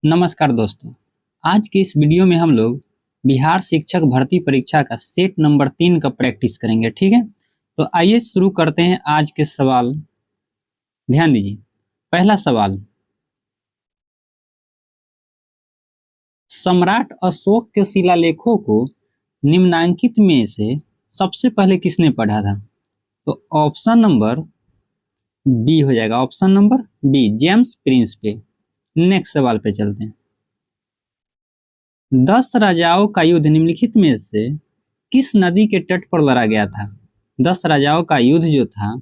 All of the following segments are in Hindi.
नमस्कार दोस्तों। आज की इस वीडियो में हम लोग बिहार शिक्षक भर्ती परीक्षा का सेट नंबर 3 का प्रैक्टिस करेंगे। ठीक है, तो आइए शुरू करते हैं आज के सवाल। ध्यान दीजिए। पहला सवाल, सम्राट अशोक के शिलालेखों को निम्नांकित में से सबसे पहले किसने पढ़ा था? तो ऑप्शन नंबर बी हो जाएगा। Option number B, James Prinsep. Next सवाल पे चलते हैं। 10 राजाओं का युद्ध निम्नलिखित में से किस नदी के तट पर लड़ा गया था? 10 राजाओं का युद्ध जो था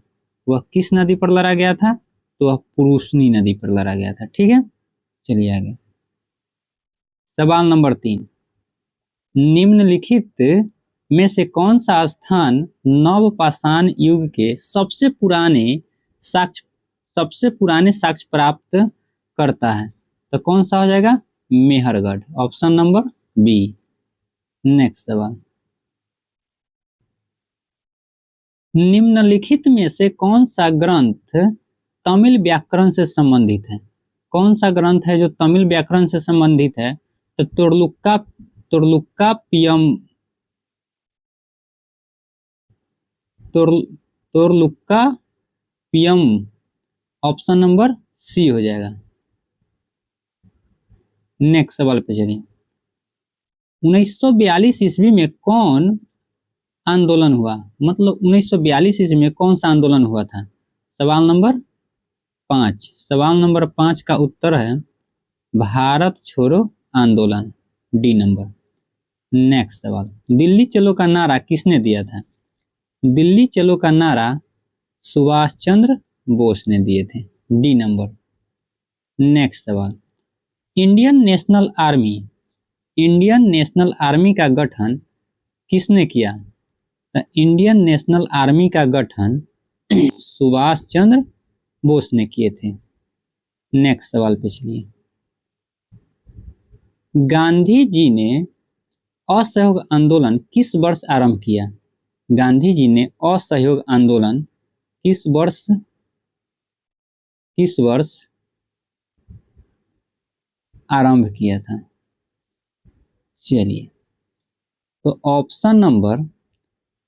वह किस नदी पर लड़ा गया था? तो वह पुरुषनी नदी पर लड़ा गया था। ठीक है, चलिए आगे। सवाल नंबर 3, निम्नलिखित में से कौन सा स्थान नवपाषाण युग के सबसे पुराने साक्ष्य प्राप्त करता है? तो कौन सा हो जाएगा? Mehrgarh. Option number B. Next सवाल, निम्नलिखित में से कौन सा ग्रंथ तमिल व्याकरण से संबंधित है? कौन सा ग्रंथ है जो तमिल व्याकरण से संबंधित है? तो तोरलुक्कापियम। ऑप्शन नंबर सी हो जाएगा। नेक्स्ट सवाल पे चलिए। 1942 ईस्वी में कौन आंदोलन हुआ? मतलब 1942 ईस्वी में कौन सा आंदोलन हुआ था? सवाल नंबर 5 का उत्तर है भारत छोड़ो आंदोलन, डी नंबर। नेक्स्ट सवाल, दिल्ली चलो का नारा किसने दिया था? दिल्ली चलो का नारा सुभाष चंद्र बोस ने दिए थे, डी नंबर। नेक्स्ट सवाल, इंडियन नेशनल आर्मी का गठन किसने किया? तो इंडियन नेशनल आर्मी का गठन सुभाष चंद्र बोस ने किए थे। नेक्स्ट सवाल पे चलिए। गांधी जी ने असहयोग आंदोलन किस वर्ष आरंभ किया? गांधी जी ने असहयोग आंदोलन किस वर्ष आरंभ किया था? चलिए, तो ऑप्शन नंबर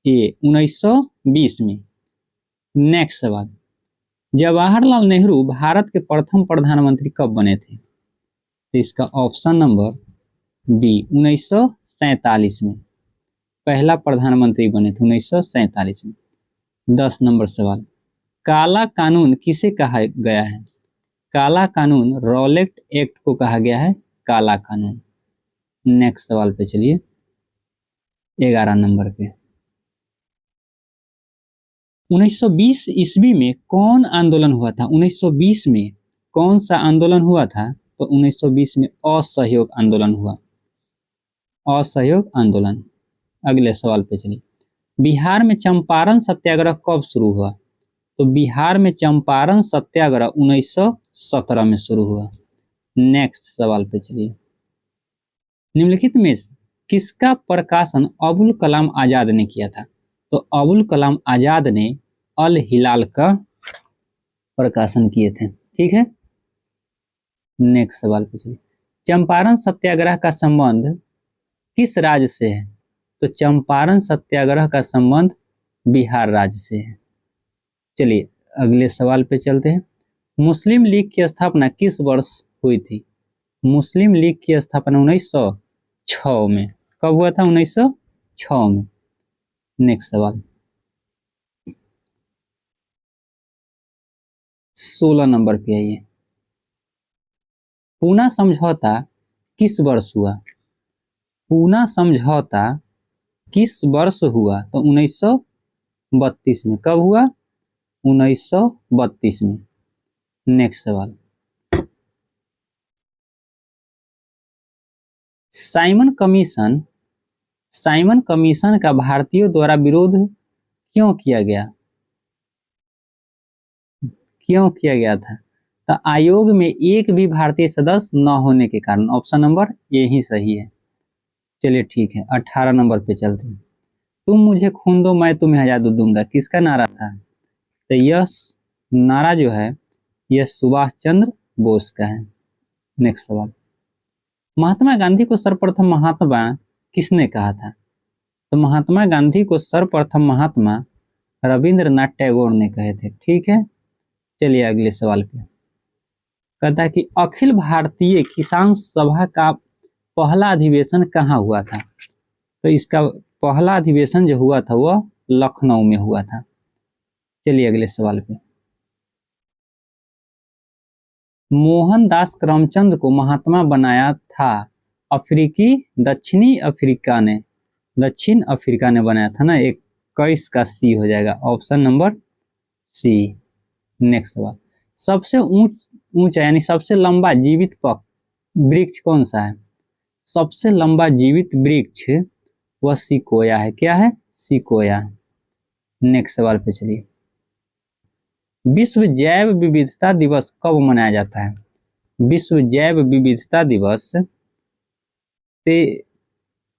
ए 1920 में। नेक्स्ट सवाल, जवाहरलाल नेहरू भारत के प्रथम प्रधानमंत्री कब बने थे? तो इसका ऑप्शन नंबर बी 1947 में पहला प्रधानमंत्री बने थे, 1947 में। 10 नंबर सवाल, काला कानून किसे कहा गया है? काला कानून रॉलेट एक्ट को कहा गया है काला कानून। नेक्स्ट सवाल पे चलिए। 11 नंबर पे, 1920 ईस्वी में कौन आंदोलन हुआ था? 1920 में कौन सा आंदोलन हुआ था? तो 1920 में असहयोग आंदोलन हुआ, असहयोग आंदोलन। अगले सवाल पे चलिए। बिहार में चंपारण सत्याग्रह कब शुरू हुआ? तो बिहार में चंपारण सत्याग्रह 1917 में शुरू हुआ। नेक्स्ट सवाल पे चलिए। निम्नलिखित में किसका प्रकाशन अबुल कलाम आजाद ने किया था? तो अबुल कलाम आजाद ने अल हिलाल का प्रकाशन किए थे। ठीक है, नेक्स्ट सवाल पे चलिए। चंपारण सत्याग्रह का संबंध किस राज्य से है? तो चंपारण सत्याग्रह का संबंध बिहार राज्य से है। चलिए अगले सवाल पे चलते हैं। मुस्लिम लीग की स्थापना किस वर्ष हुई थी? मुस्लिम लीग की स्थापना 1906 में। कब हुआ था? 1906 में। नेक्स्ट सवाल, 16 नंबर पे आइए। पूना समझौता किस वर्ष हुआ? पूना समझौता किस वर्ष हुआ? तो 1932 में। कब हुआ? 1932 में। नेक्स्ट सवाल, साइमन कमीशन का भारतीयों द्वारा विरोध क्यों किया गया था? तो आयोग में एक भी भारतीय सदस्य न होने के कारण। ऑप्शन नंबर ए ही सही है। चलिए ठीक है, 18 नंबर पे चलते हैं। तुम मुझे खून दो मैं तुम्हें आजादी दूंगा किसका नारा था? तो यह नारा जो है यह सुभाष चंद्र बोस का है। नेक्स्ट सवाल, महात्मा गांधी को सर्वप्रथम महात्मा किसने कहा था? तो महात्मा गांधी को सर्वप्रथम महात्मा रविंद्रनाथ टैगोर ने कहे थे। ठीक है, चलिए अगले सवाल पे। कहता है कि अखिल भारतीय किसान सभा का पहला अधिवेशन कहाँ हुआ था? तो इसका पहला अधिवेशन जो हुआ था वह लखनऊ में हुआ था। चलिए अगले सवाल पे। मोहनदास करमचंद को महात्मा बनाया था दक्षिण अफ्रीका ने बनाया था ना। 21 का सी हो जाएगा, ऑप्शन नंबर सी। नेक्स्ट सवाल। सबसे ऊंचा यानी सबसे लंबा जीवित वृक्ष कौन सा है? सबसे लंबा जीवित वृक्ष वह सिकोया है। क्या है? सिकोया। नेक्स्ट सवाल पे चलिए। विश्व जैव विविधता दिवस कब मनाया जाता है? विश्व जैव विविधता दिवस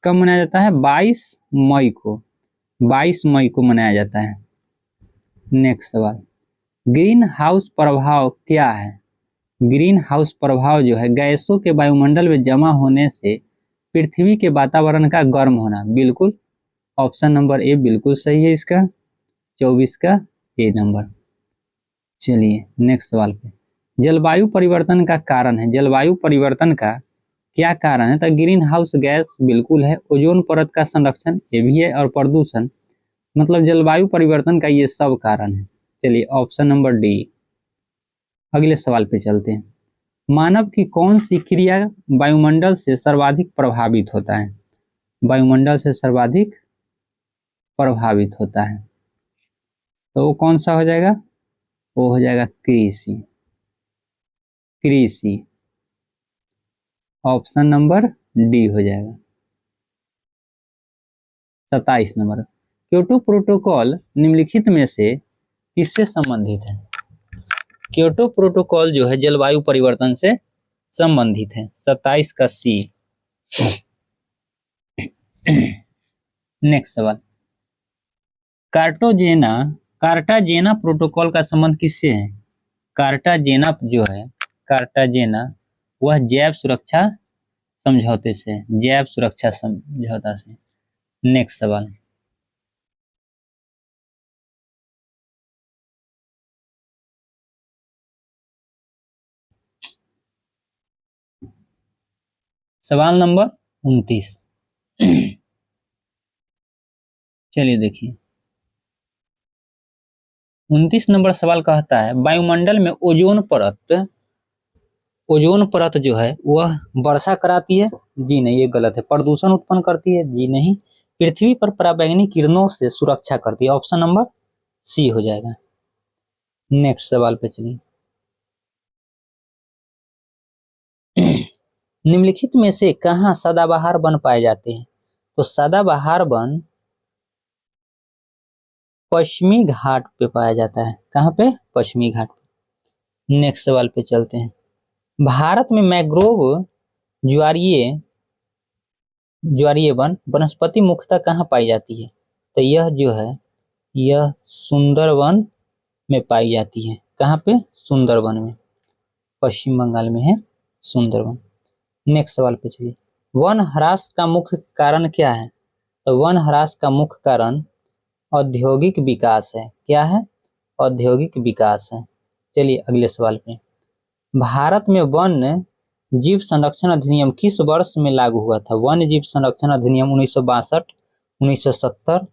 कब मनाया जाता है? 22 मई को। 22 मई को मनाया जाता है। नेक्स्ट सवाल। ग्रीन हाउस प्रभाव क्या है? ग्रीन हाउस प्रभाव जो है गैसों के वायुमंडल में जमा होने से पृथ्वी के वातावरण का गर्म होना। बिल्कुल, ऑप्शन नंबर ए बिल्कुल सही है इसका, 24 का ए नंबर। चलिए नेक्स्ट सवाल पे। जलवायु परिवर्तन का कारण है, जलवायु परिवर्तन का क्या कारण है? तो ग्रीन हाउस गैस बिल्कुल है, ओजोन परत का संरक्षण ये भी है, और प्रदूषण। मतलब जलवायु परिवर्तन का ये सब कारण है। चलिए ऑप्शन नंबर डी। अगले सवाल पे चलते हैं। मानव की कौन सी क्रिया वायुमंडल से सर्वाधिक प्रभावित होता है? वायुमंडल से सर्वाधिक प्रभावित होता है तो वो कौन सा हो जाएगा? वो हो जाएगा कृषि। कृषि, ऑप्शन नंबर डी हो जाएगा। 27 नंबर। क्योटो प्रोटोकॉल निम्नलिखित में से किससे संबंधित है? क्योटो प्रोटोकॉल जो है जलवायु परिवर्तन से संबंधित है। 27 का सी। नेक्स्ट सवाल। कार्टाजेना प्रोटोकॉल का संबंध किससे है? कार्टाजेना जो है, कार्टाजेना वह जैव सुरक्षा समझौते से, जैव सुरक्षा समझौता से। नेक्स्ट सवाल। सवाल नंबर 29। चलिए देखिए 29 नंबर सवाल कहता है वायुमंडल में ओजोन परत जो है वह वर्षा कराती है। जी नहीं, ये गलत है। प्रदूषण उत्पन्न करती है। जी नहीं। पृथ्वी पर पराबैंगनी किरणों से सुरक्षा करती है। ऑप्शन नंबर सी हो जाएगा। नेक्स्ट सवाल पे चलिए। निम्नलिखित में से कहाँ सदाबहार वन पाए जाते हैं? तो सदाबहार वन पश्चिमी घाट पे पाया जाता है। कहाँ पे? पश्चिमी घाट पे। नेक्स्ट सवाल पे चलते हैं। भारत में मैंग्रोव ज्वारीय वन वनस्पति मुख्यतः कहाँ पाई जाती है? तो यह जो है यह सुंदरवन में पाई जाती है। कहाँ पे? सुंदरवन में, पश्चिम बंगाल में है सुंदरवन। नेक्स्ट सवाल पे चलिए। वन ह्रास का मुख्य कारण क्या है? तो वन ह्रास का मुख्य कारण औद्योगिक विकास है। क्या है? औद्योगिक विकास है। चलिए अगले सवाल पे। भारत में वन्य जीव संरक्षण अधिनियम किस वर्ष में लागू हुआ था? वन्य जीव संरक्षण अधिनियम 1962, 1970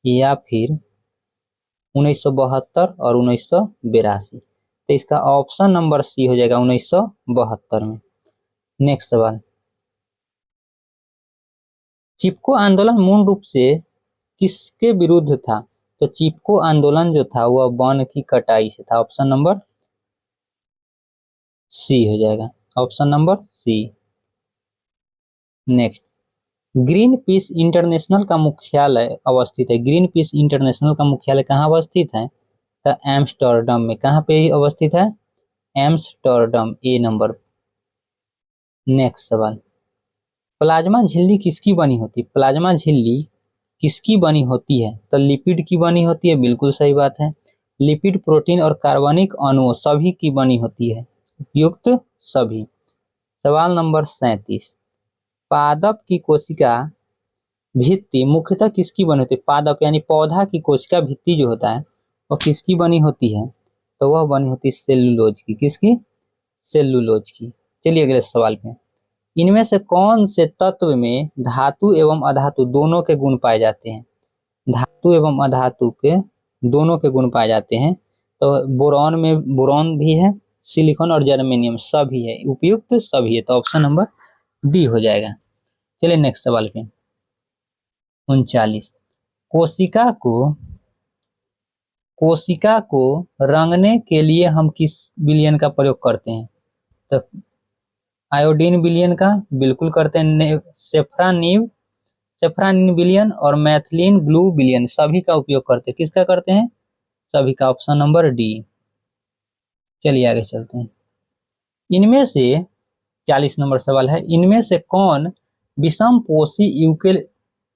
या फिर 1972 और 1982। तो इसका ऑप्शन नंबर सी हो जाएगा 1972 में। नेक्स्ट सवाल। चिपको आंदोलन मूल रूप से किसके विरुद्ध था? तो चिपको आंदोलन जो था वह वन की कटाई से था। ऑप्शन नंबर सी हो जाएगा, option number C. Next. Greenpeace international का मुख्यालय अवस्थित है। ग्रीन पीस इंटरनेशनल का मुख्यालय कहाँ अवस्थित है? तो एम्स्टर्डम में। कहाँ पे अवस्थित है? एम्स्टर्डम, ए नंबर। नेक्स्ट सवाल। प्लाज्मा झिल्ली किसकी बनी होती है? प्लाज्मा झिल्ली किसकी बनी होती है? तो लिपिड की बनी होती है। बिल्कुल सही बात है। लिपिड, प्रोटीन और कार्बनिक अणुओं सभी की बनी होती है। युक्त सभी। सवाल नंबर 37, पादप की कोशिका भित्ति मुख्यतः किसकी बनी होती है? पादप यानी पौधा की कोशिका भित्ति जो होता है वो किसकी बनी होती है? तो वह बनी होती है सेल्यूलोज की। किसकी? सेल्यूलोज की। चलिए अगले सवाल पे, इनमें से कौन से तत्व में धातु एवं अधातु दोनों के गुण पाए जाते हैं? धातु एवं अधातु के दोनों के गुण पाए जाते हैं। तो बोरॉन में बोरॉन भी है, सिलिकॉन और जर्मेनियम सभी है, उपयुक्त सभी है, तो ऑप्शन नंबर डी हो जाएगा। चलिए नेक्स्ट सवाल पे, 39, कोशिका को रंगने के लिए हम किस विलयन का प्रयोग करते हैं? तो आयोडीन विलयन का बिल्कुल करते हैं, सेफ्रानिन विलयन और मैथिलीन ब्लू विलयन सभी का उपयोग करते हैं। किसका करते हैं? सभी का, ऑप्शन नंबर डी। चलिए आगे चलते हैं, इनमें से 40 नंबर सवाल है, इनमें से कौन विषमपोषी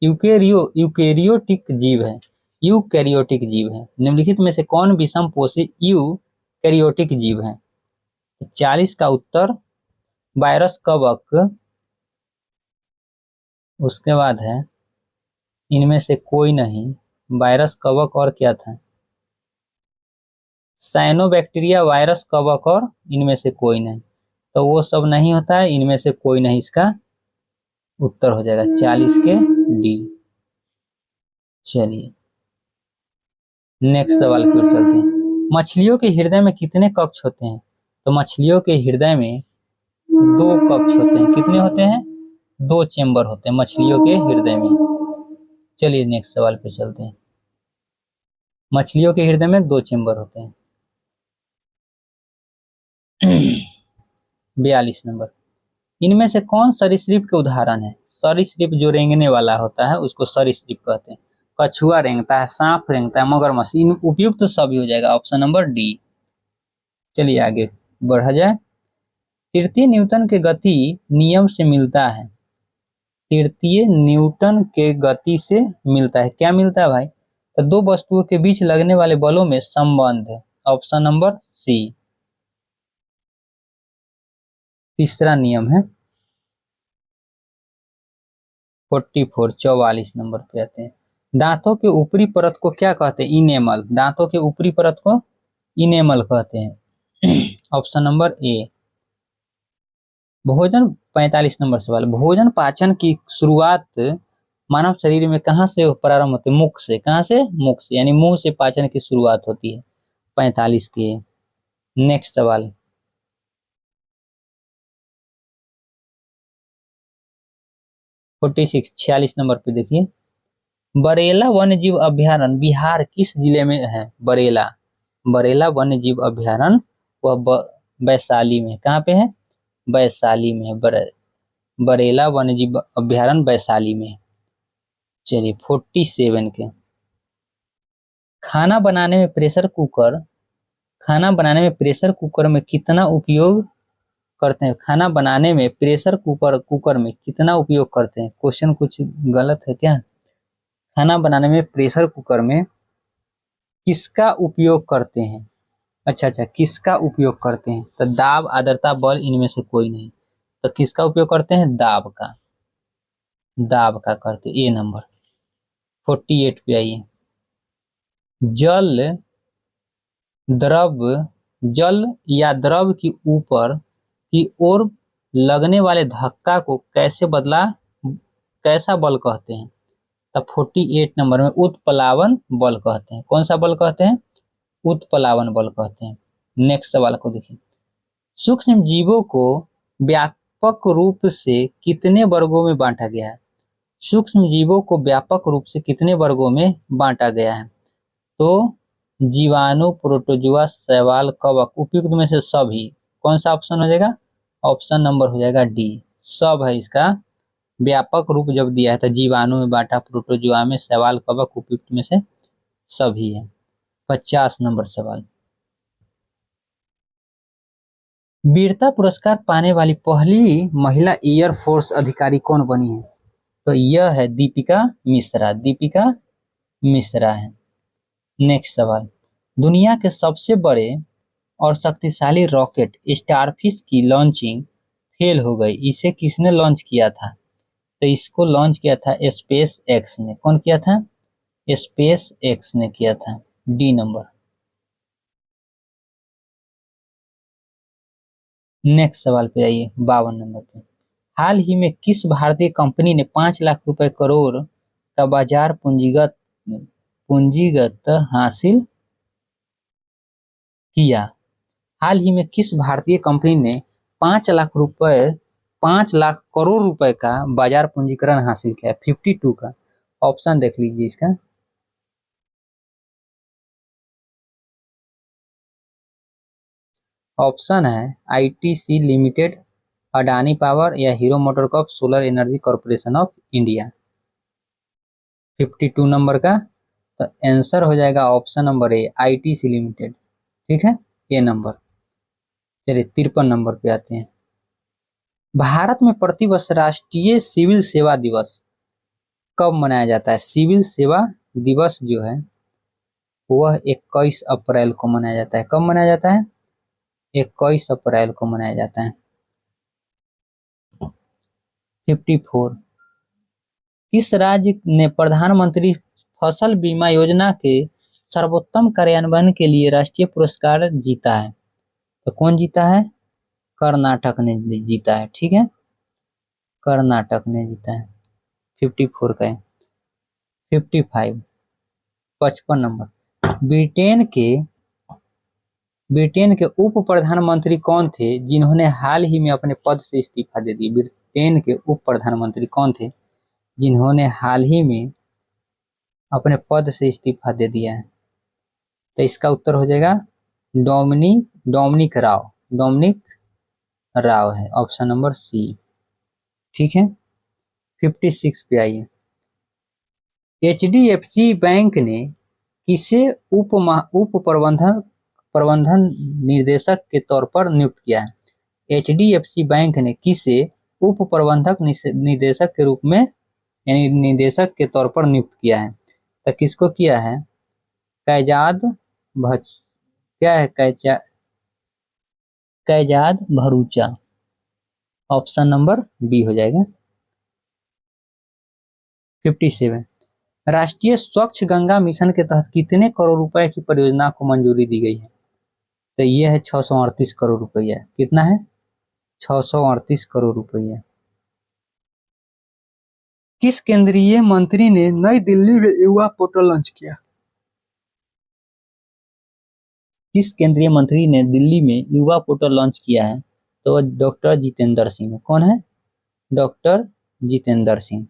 यूकेरियोटिक जीव है? यूकैरियोटिक जीव है। निम्नलिखित में से कौन विषमपोषी यूकैरियोटिक जीव है? 40 का उत्तर वायरस कवक, उसके बाद है इनमें से कोई नहीं, वायरस कवक और क्या था? साइनोबैक्टीरिया, वायरस कवक और इनमें से कोई नहीं, तो वो सब नहीं होता है, इनमें से कोई नहीं इसका उत्तर हो जाएगा 40 के डी। चलिए नेक्स्ट सवाल की ओर चलते हैं, मछलियों के हृदय में कितने कक्ष होते हैं? तो मछलियों के हृदय में 2 कक्ष होते हैं। कितने होते हैं? 2 चेंबर होते हैं मछलियों के हृदय में। चलिए नेक्स्ट सवाल पे चलते हैं, मछलियों के हृदय में 2 चेंबर होते हैं। 42 नंबर, इनमें से कौन सरीसृप के उदाहरण है? सरीसृप जो रेंगने वाला होता है उसको सरीसृप कहते हैं। कछुआ रेंगता है, सांप रेंगता है, मगरमच्छ, इन उपयुक्त तो सभी हो जाएगा, ऑप्शन नंबर डी। चलिए आगे बढ़ा जाए, तृतीय न्यूटन के गति नियम से मिलता है। तृतीय न्यूटन के गति से मिलता है, क्या मिलता है भाई? तो 2 वस्तुओं के बीच लगने वाले बलों में संबंध है, ऑप्शन नंबर सी। तीसरा नियम है 44 नंबर पे आते हैं, दांतों के ऊपरी परत को क्या कहते हैं? इनेमल। दांतों के ऊपरी परत को इनेमल कहते हैं, ऑप्शन नंबर ए। भोजन 45 नंबर सवाल, भोजन पाचन की शुरुआत मानव शरीर में कहाँ से प्रारंभ होती है? मुख से। कहाँ से? मुख से, यानी मुंह से पाचन की शुरुआत होती है। 45 के। नेक्स्ट सवाल, 46 नंबर पे देखिए, बरेला वन्य जीव अभ्यारण्य बिहार किस जिले में है? बरेला वन्य जीव अभ्यारण्य वह वैशाली में। कहाँ पे है? वैशाली में है। बरेला वन्य जीव अभ्यारण्य वैशाली में। चलिए 47 के, खाना बनाने में प्रेशर कुकर में कितना उपयोग करते हैं? खाना बनाने में प्रेशर कुकर में कितना उपयोग करते हैं? क्वेश्चन कुछ गलत है क्या? खाना बनाने में प्रेशर कुकर में किसका उपयोग करते हैं? अच्छा, किसका उपयोग करते हैं? तो दाब, आर्द्रता, बल, इनमें से कोई नहीं, तो किसका उपयोग करते हैं? दाब का करते। ए नंबर। 48 पे आइए, जल या द्रव की ऊपर की ओर लगने वाले धक्का को कैसा बल कहते हैं? तब 48 नंबर में उत्प्लावन बल कहते हैं। कौन सा बल कहते हैं? उत्प्लावन बल कहते हैं। नेक्स्ट सवाल को देखिए, सूक्ष्म जीवों को व्यापक रूप से कितने वर्गों में बांटा गया है? सूक्ष्म जीवों को व्यापक रूप से कितने वर्गों में बांटा गया है? तो जीवाणु, प्रोटोजुआ, शैवाल, कवक, उपयुक्त में से सभी। कौन सा ऑप्शन हो जाएगा? ऑप्शन नंबर हो जाएगा डी, सब है इसका। व्यापक रूप जब दिया है तो जीवाणु में बांटा, प्रोटोजुआ में, शैवाल, कवक, उपयुक्त में से सभी है। 50 नंबर सवाल, वीरता पुरस्कार पाने वाली पहली महिला एयरफोर्स अधिकारी कौन बनी है? तो यह है दीपिका मिश्रा है। नेक्स्ट सवाल, दुनिया के सबसे बड़े और शक्तिशाली रॉकेट स्टारफिश की लॉन्चिंग फेल हो गई, इसे किसने लॉन्च किया था? तो इसको लॉन्च किया था स्पेस एक्स ने। कौन किया था? स्पेस एक्स ने किया था। D number. नेक्स्ट सवाल पे आइए, 52 नंबर पे। हाल ही में किस भारतीय कंपनी ने 5 लाख रुपए करोड़ का बाजार पूंजीगत पूंजीगत हासिल किया? हाल ही में किस भारतीय कंपनी ने 5 लाख करोड़ रुपए का बाजार पूंजीकरण हासिल किया? 52 का ऑप्शन देख लीजिए इसका। ऑप्शन है आईटीसी लिमिटेड, अडानी पावर या Hero MotoCorp solar energy corporation of India. 52 number का तो आंसर हो जाएगा option number A, ITC limited. ठीक है, ए नंबर। चलिए 53 नंबर पे आते हैं। भारत में प्रतिवर्ष राष्ट्रीय सिविल सेवा दिवस कब मनाया जाता है? सिविल सेवा दिवस जो है वह 21 अप्रैल को मनाया जाता है। कब मनाया जाता है? 21 अप्रैल को मनाया जाता है। 54। किस राज्य ने प्रधानमंत्री फसल बीमा योजना के सर्वोत्तम कार्यान्वयन के लिए राष्ट्रीय पुरस्कार जीता है? तो कौन जीता है? कर्नाटक ने जीता है। ठीक है, कर्नाटक ने जीता है। 54 का है। 55, 55 नंबर। ब्रिटेन के उप प्रधानमंत्री कौन थे जिन्होंने हाल ही में अपने पद से इस्तीफा दे दिया? ब्रिटेन के उप प्रधानमंत्री कौन थे जिन्होंने हाल ही में अपने पद से इस्तीफा दे दिया है? तो इसका उत्तर हो जाएगा डोमिनिक राव। डोमिनिक राव है ऑप्शन नंबर सी। ठीक है, 56 पे आइए। एचडीएफसी बैंक ने किसे उप प्रबंधन निर्देशक के तौर पर नियुक्त किया है? एचडीएफसी बैंक ने किसे उप प्रबंधक निदेशक के रूप में यानी निदेशक के तौर पर नियुक्त किया है? तो किसको किया है? कैजाद भच क्या है? Kaizad Bharucha. Option number B हो जाएगा। 57। राष्ट्रीय स्वच्छ गंगा मिशन के तहत कितने करोड़ रुपए की परियोजना को मंजूरी दी गई है? तो ये है 638 करोड़ रुपया। कितना है? 638 करोड़ रुपया। किस केंद्रीय मंत्री ने नई दिल्ली में युवा पोर्टल लॉन्च किया? किस केंद्रीय मंत्री ने दिल्ली में युवा पोर्टल लॉन्च किया है? तो डॉक्टर जितेंद्र सिंह। कौन है? डॉक्टर जितेंद्र सिंह।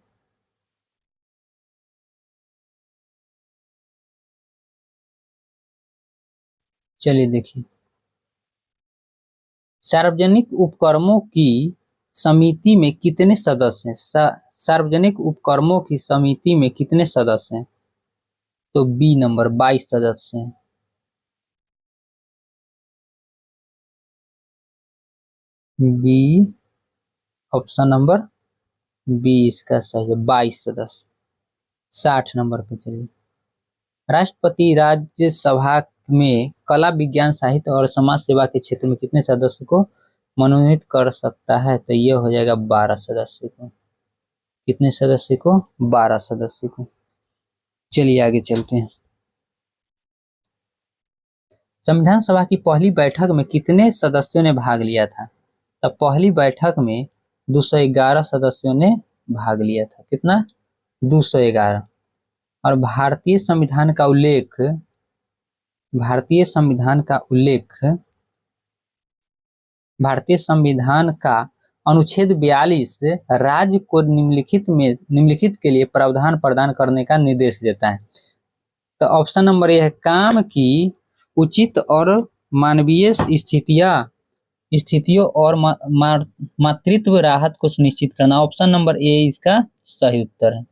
चलिए देखिए, सार्वजनिक उपक्रमों की समिति में कितने सदस्य हैं? सार्वजनिक उपक्रमों की समिति में कितने सदस्य हैं? तो बी नंबर, 22 सदस्य हैं। बी, ऑप्शन नंबर बी इसका सही है, 22 सदस्य। 60 नंबर पे चलिए। राष्ट्रपति राज्यसभा में कला, विज्ञान, साहित्य और समाज सेवा के क्षेत्र में कितने सदस्य को मनोनीत कर सकता है? तो यह हो जाएगा 12 सदस्य को। कितने सदस्य को? 12 सदस्य को। चलिए आगे चलते हैं। संविधान सभा की पहली बैठक में कितने सदस्यों ने भाग लिया था? तब पहली बैठक में 211 सदस्यों ने भाग लिया था। कितना? 211। और भारतीय संविधान का अनुच्छेद 42 राज्य को निम्नलिखित के लिए प्रावधान प्रदान करने का निर्देश देता है। तो ऑप्शन नंबर ए है काम की उचित और मानवीय स्थितियों और मातृत्व राहत को सुनिश्चित करना। ऑप्शन नंबर ए इसका सही उत्तर है।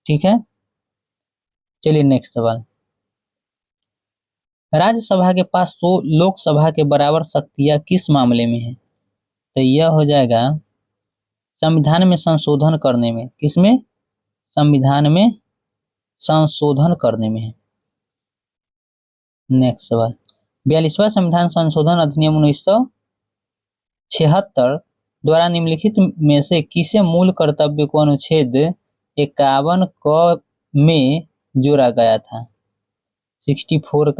ठीक है, चलिए नेक्स्ट सवाल। राज्यसभा के पास लोकसभा के बराबर शक्तियां किस मामले में है? तो यह हो जाएगा संविधान में संशोधन करने में। किसमें? संविधान में संशोधन करने में है। नेक्स्ट सवाल। 42वां संविधान संशोधन अधिनियम 1976 द्वारा निम्नलिखित में से किसे मूल कर्तव्य को अनुच्छेद 51 क में जोड़ा गया था? 64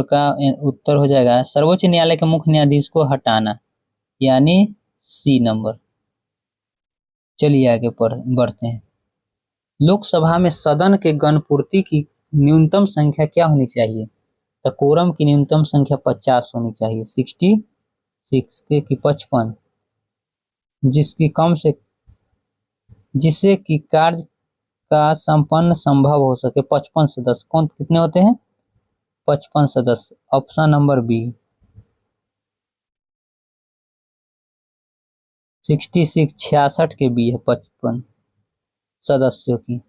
का उत्तर हो जाएगा सर्वोच्च न्यायालय के मुख्य न्यायाधीश को हटाना, यानी सी नंबर। चलिए आगे बढ़ते हैं। लोकसभा में सदन के गणपूर्ति की न्यूनतम संख्या क्या होनी चाहिए? तो कोरम की न्यूनतम संख्या 50 होनी चाहिए, 66 के की 55, जिससे कि कार्य का संपन्न संभव हो सके। 55 सदस्य कौन कितने होते हैं? 55 सदस्य। ऑप्शन नंबर बी 66 के बी है 55 सदस्यों की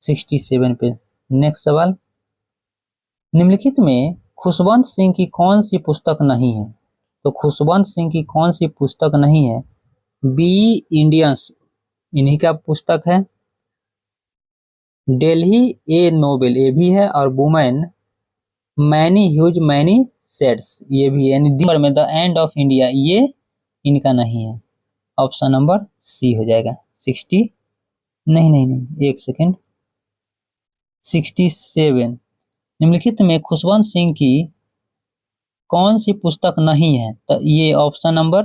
67 पे। नेक्स्ट सवाल, निम्नलिखित में खुशवंत सिंह की कौन सी पुस्तक नहीं है? तो खुशवंत सिंह की कौन सी पुस्तक नहीं है? बी इंडियंस इन्हीं का पुस्तक है। दिल्ली ए नोबेल ये भी है, और वुमेन मैनी ह्यूज मैनी सेड्स ये भी है। यानी नंबर में द एंड ऑफ इंडिया ये इनका नहीं है। ऑप्शन नंबर सी हो जाएगा 60 नहीं एक सेकेंड 67। निम्नलिखित में खुशवंत सिंह की कौन सी पुस्तक नहीं है? तो ये ऑप्शन नंबर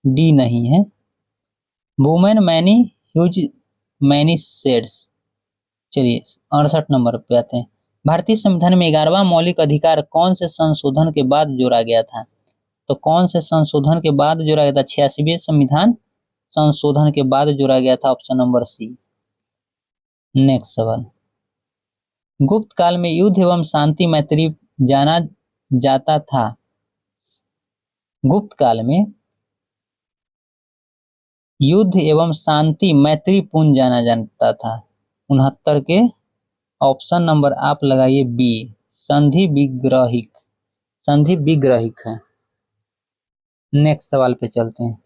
डी नहीं है। Women many huge many sets. चलिए 68 नंबर पे आते हैं। भारतीय संविधान में 11वां मौलिक अधिकार कौन से संशोधन के बाद जोड़ा गया था? तो कौन से संशोधन के बाद जोड़ा गया था? 86वें संविधान संशोधन के बाद जोड़ा गया था। Option number C. नेक्स्ट सवाल, गुप्त काल में युद्ध एवं शांति मैत्री जाना जाता था। गुप्त काल में युद्ध एवं शांति मैत्रीपूर्ण जाना जाता था। 69 के ऑप्शन नंबर आप लगाइए बी संधि विग्रहिक है। नेक्स्ट सवाल पे चलते हैं।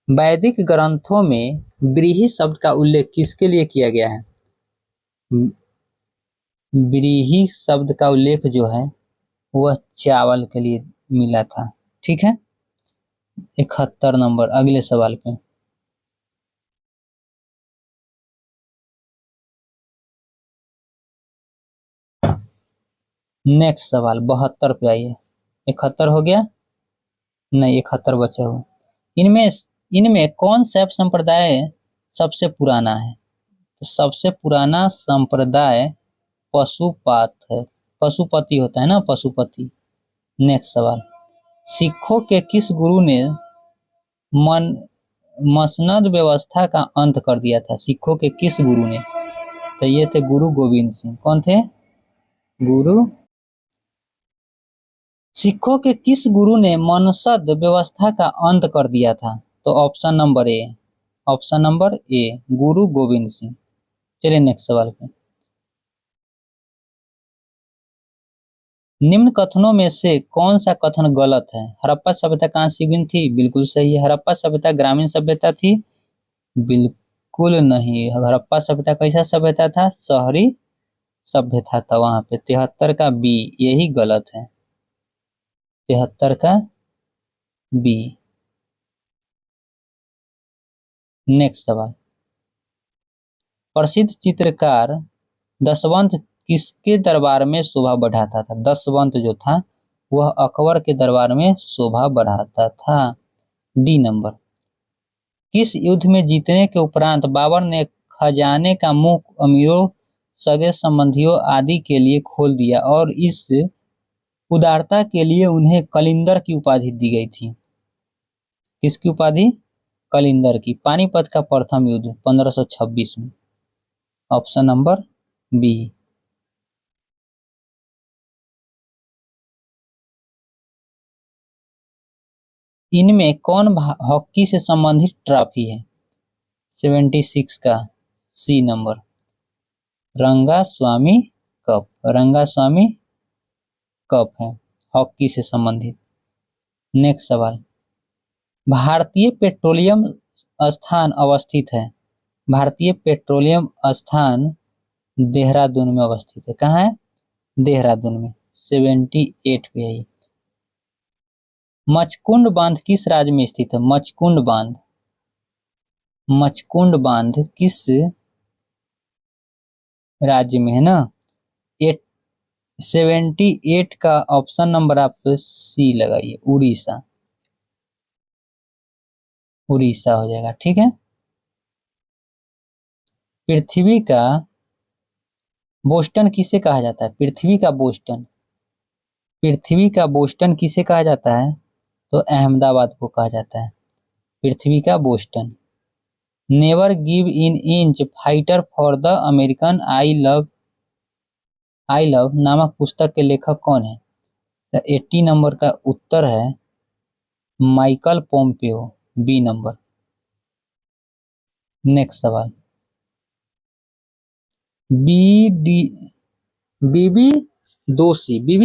वैदिक ग्रंथों में व्रीहि शब्द का उल्लेख किसके लिए किया गया है? व्रीहि शब्द का उल्लेख जो है वह चावल के लिए मिला था। ठीक है 71 नंबर अगले सवाल पे। नेक्स्ट सवाल 72 पे आइए। 71 हो गया नहीं 71 बचा हुआ। इनमें कौन शैव संप्रदाय सबसे पुराना है? तो सबसे पुराना संप्रदाय पशुपति होता है ना, पशुपति। नेक्स्ट सवाल, सिखों के किस गुरु ने मसनद व्यवस्था का अंत कर दिया था? सिखों के किस गुरु ने? तो ये थे गुरु गोविंद सिंह। कौन थे? सिखों के किस गुरु ने मसनद व्यवस्था का अंत कर दिया था? तो ऑप्शन नंबर ए गुरु गोविंद सिंह। चलिए नेक्स्ट सवाल पे। निम्न कथनों में से कौन सा कथन गलत है? हड़प्पा सभ्यता कहाँ से हुई थी? बिल्कुल सही है। हड़प्पा सभ्यता ग्रामीण सभ्यता थी? बिल्कुल नहीं। हड़प्पा सभ्यता कैसा सभ्यता था? शहरी सभ्यता था वहां पे। 73 का बी यही गलत है। 73 का बी। नेक्स्ट सवाल, प्रसिद्ध चित्रकार दशवंत किसके दरबार में शोभा बढ़ाता था? दशवंत जो था वह अकबर के दरबार में शोभा बढ़ाता था। D number. किस युद्ध में जीतने के उपरांत बाबर ने खजाने का मुख अमीरों सगे संबंधियों आदि के लिए खोल दिया और इस उदारता के लिए उन्हें कलिंदर की उपाधि दी गई थी? किसकी उपाधि? कलिंदर की। पानीपत का प्रथम युद्ध 1526 में। Option number B. इनमें कौन हॉकी से संबंधित ट्रॉफी है? 76 का C number Rangaswamy cup. Rangaswamy cup है हॉकी से संबंधित। नेक्स्ट सवाल, भारतीय पेट्रोलियम स्थान अवस्थित है? भारतीय पेट्रोलियम स्थान देहरादून में अवस्थित है। कहाँ है? देहरादून में 78 पे है ये। मचकुंड बांध किस राज्य में स्थित है? मचकुंड बांध किस राज्य में है ना? 78 का ऑप्शन नंबर आप सी लगाइए, उड़ीसा। उड़ीसा हो जाएगा, ठीक है। पृथ्वी का बोस्टन किसे कहा जाता है? पृथ्वी का बोस्टन किसे कहा जाता है? तो अहमदाबाद को कहा जाता है पृथ्वी का Boston. Never give in inch fighter for the American I love नामक पुस्तक के लेखक कौन है? तो 80 नंबर का उत्तर है Michael Pompeo, B number. Next सवाल, बीबी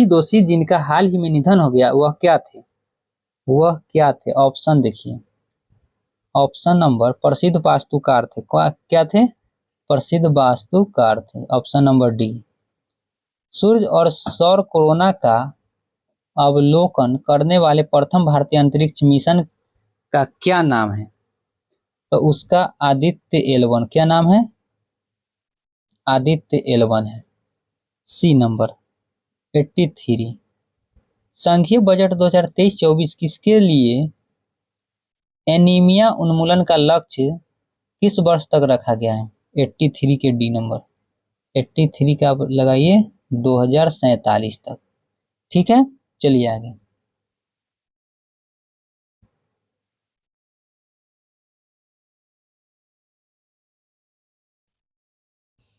दोषी जिनका हाल ही में निधन हो गया, वह क्या थे? ऑप्शन देखिए। ऑप्शन नंबर प्रसिद्ध वास्तुकार थे। क्या थे? प्रसिद्ध वास्तुकार थे। Option number D. सूर्य और सौर कोरोना का अवलोकन करने वाले प्रथम भारतीय अंतरिक्ष मिशन का क्या नाम है? तो उसका आदित्य L1। क्या नाम है? आदित्य L1 है, सी नंबर 83। संघीय बजट 2023-24 किसके लिए एनीमिया उन्मूलन का लक्ष्य किस वर्ष तक रखा गया है? 83 के डी नंबर। 83 का आप लगाइए 2047 तक, ठीक है। चलिए आगे।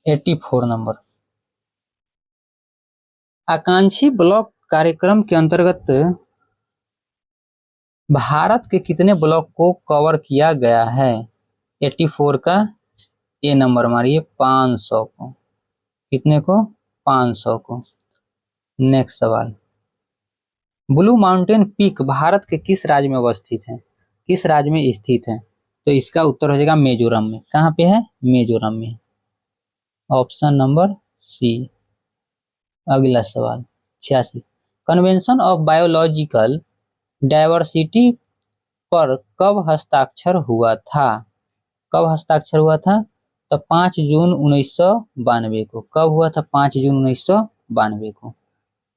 Eighty 84 number. आकांक्षी ब्लॉक कार्यक्रम के अंतर्गत भारत के कितने ब्लॉक को कवर किया गया है? 84 का ए नंबर मारिए 500 को। कितने को? 500 को। नेक्स्ट सवाल, ब्लू माउंटेन पीक भारत के किस राज्य में अवस्थित है? किस राज्य में स्थित है? तो इसका उत्तर हो जाएगा मिजोरम में। कहाँ पे है? मिजोरम में। Option number C. अगला सवाल 86, कन्वेंशन ऑफ बायोलॉजिकल डायवर्सिटी पर कब हस्ताक्षर हुआ था? कब हस्ताक्षर हुआ था? तो 5 जून 1992 को। कब हुआ था? 5 जून 1992 को।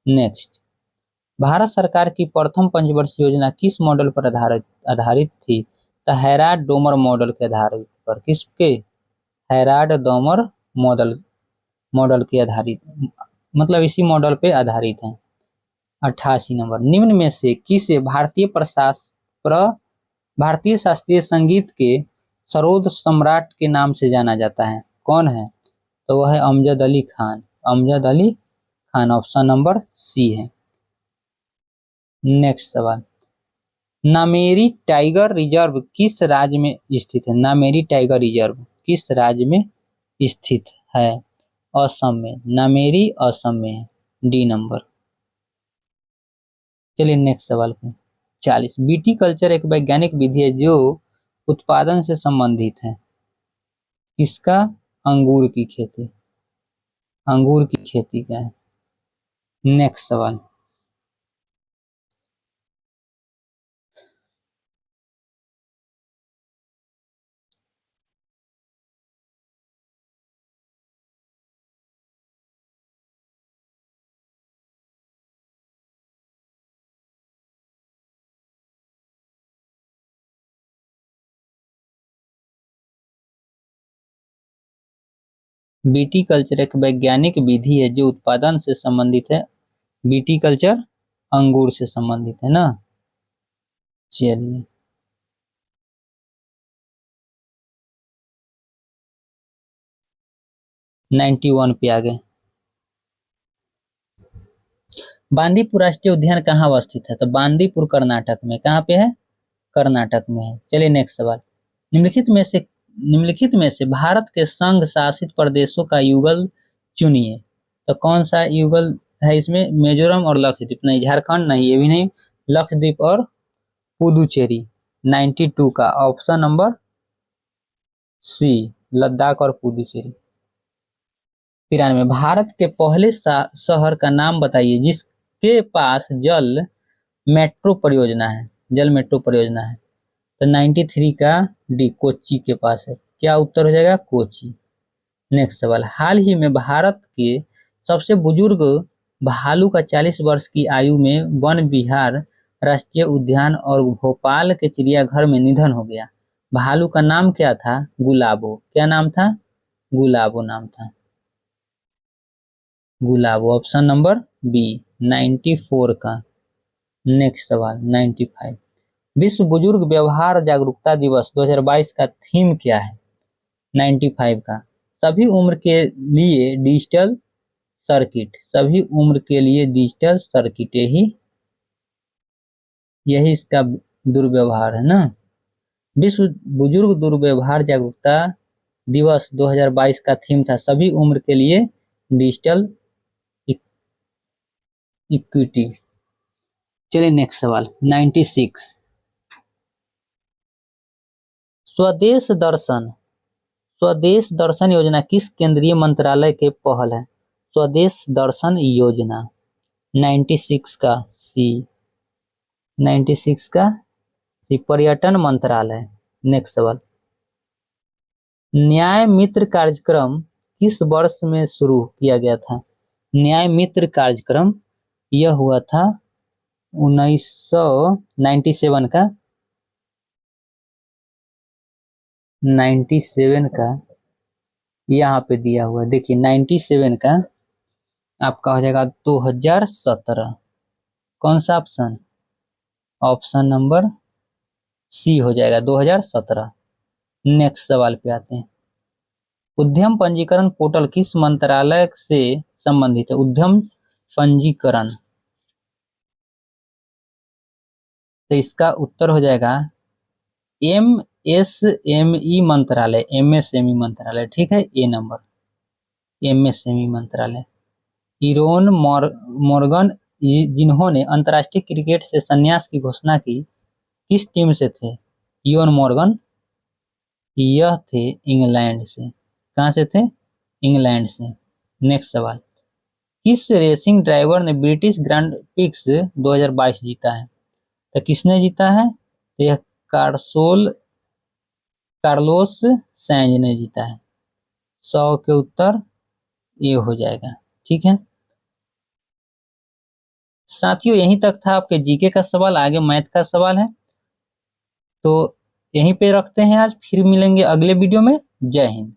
नेक्स्ट, भारत सरकार की प्रथम पंचवर्षीय योजना किस मॉडल पर आधारित थी? तो हैराड डोमर मॉडल के आधारित पर। किसके? हैराड डोमर मॉडल के आधारित, मतलब इसी मॉडल पे आधारित है। 88 नंबर, निम्न में से किसे भारतीय शास्त्रीय संगीत के सरोद सम्राट के नाम से जाना जाता है? कौन है? तो वह है Amjad Ali Khan. Option number C है। नेक्स्ट सवाल, नामेरी टाइगर रिजर्व किस राज्य में स्थित है? नामेरी टाइगर रिजर्व किस राज्य में स्थित है? असम में। नामेरी असम में है, डी नंबर। चलिए नेक्स्ट सवाल पे 40, बीटी कल्चर एक वैज्ञानिक विधि है जो उत्पादन से संबंधित है। किसका? अंगूर की खेती। अंगूर की खेती का है। नेक्स्ट सवाल, बीटी कल्चर एक वैज्ञानिक विधि है जो उत्पादन से संबंधित है। बीटी कल्चर अंगूर से संबंधित है ना। चलिए 91 पे आ गए। बांदीपुर राष्ट्रीय उद्यान कहाँ अवस्थित है? तो बांदीपुर कर्नाटक में। कहाँ पे है? कर्नाटक में है। चलिए नेक्स्ट सवाल, निम्नलिखित में से भारत के संघ शासित प्रदेशों का युगल चुनिए। तो कौन सा युगल है इसमें? मिजोरम और लक्षद्वीप नहीं, झारखंड नहीं, ये भी नहीं, लक्षद्वीप और पुदुचेरी। 92 का ऑप्शन नंबर सी, लद्दाख और पुदुचेरी। 93 भारत के पहले शहर का नाम बताइए जिसके पास जल मेट्रो परियोजना है, जल मेट्रो परियोजना है। तो 93 का डी, कोच्चि के पास है। क्या उत्तर हो जाएगा? कोच्चि। नेक्स्ट सवाल, हाल ही में भारत के सबसे बुजुर्ग भालू का 40 वर्ष की आयु में वन विहार राष्ट्रीय उद्यान और भोपाल के चिड़ियाघर में निधन हो गया। भालू का नाम क्या था? गुलाबो। क्या नाम था? गुलाबो नाम था। गुलाबो, ऑप्शन नंबर बी 94 का। नेक्स्ट सवाल 95, विश्व बुजुर्ग व्यवहार जागरूकता दिवस 2022 का थीम क्या है? 95 का, सभी उम्र के लिए डिजिटल सर्किट। सभी उम्र के लिए डिजिटल सर्किट, यही इसका दुर्व्यवहार है ना। विश्व बुजुर्ग दुर्व्यवहार जागरूकता दिवस 2022 का थीम था सभी उम्र के लिए डिजिटल इक्विटी। चलिए नेक्स्ट सवाल 96, स्वदेश दर्शन योजना किस केंद्रीय मंत्रालय के पहल है? स्वदेश दर्शन योजना 96 का सी, 96 का सी, पर्यटन मंत्रालय। नेक्स्ट सवाल, न्याय मित्र कार्यक्रम किस वर्ष में शुरू किया गया था? न्याय मित्र कार्यक्रम यह हुआ था 1997 का, 97 का यहाँ पे दिया हुआ है। देखिए 97 का आपका हो जाएगा 2017। कौन सा ऑप्शन? ऑप्शन नंबर सी हो जाएगा 2017। नेक्स्ट सवाल पे आते हैं, उद्यम पंजीकरण पोर्टल किस मंत्रालय से संबंधित है? उद्यम पंजीकरण, तो इसका उत्तर हो जाएगा MSME मंत्रालय, MSME मंत्रालय। ठीक है, ए नंबर MSME मंत्रालय। इरोन मॉर्गन जिन्होंने अंतर्राष्ट्रीय क्रिकेट से संन्यास की घोषणा की किस टीम से थे? इयोन मॉर्गन यह थे इंग्लैंड से। कहां से थे? इंग्लैंड से। नेक्स्ट सवाल, किस रेसिंग ड्राइवर ने ब्रिटिश ग्रैंड प्रिक्स 2022 जीता है? तो किसने जीता है? तो यह कार्लोस सैंज ने जीता है। 100 के उत्तर ये हो जाएगा। ठीक है साथियों, यहीं तक था आपके जीके का सवाल, आगे मैथ का सवाल है। तो यहीं पे रखते हैं आज, फिर मिलेंगे अगले वीडियो में। जय हिंद।